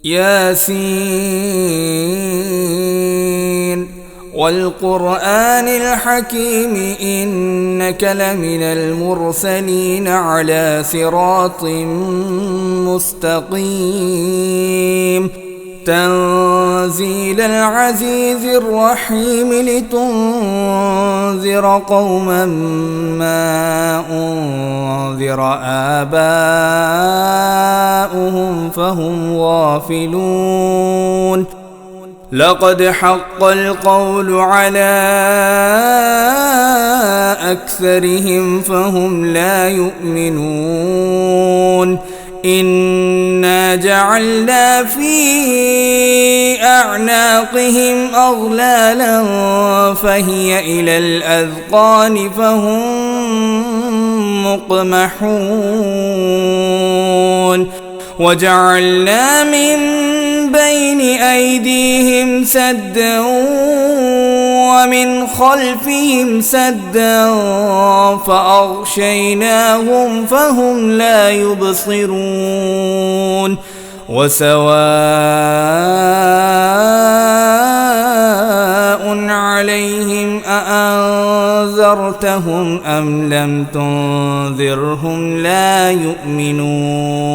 ياسين والقرآن الحكيم إنك لمن المرسلين على صراط مستقيم تنزيل العزيز الرحيم لتنذر قوما ما أنذر آباؤهم فهم غافلون لقد حق القول على أكثرهم فهم لا يؤمنون إنا جعلنا في أعناقهم أغلالا فهي إلى الأذقان فهم مقمحون وجعلنا من بين أيديهم سدا ومن خلفهم سدا فأغشيناهم فهم لا يبصرون وسواء عليهم أأنذرتهم أم لم تنذرهم لا يؤمنون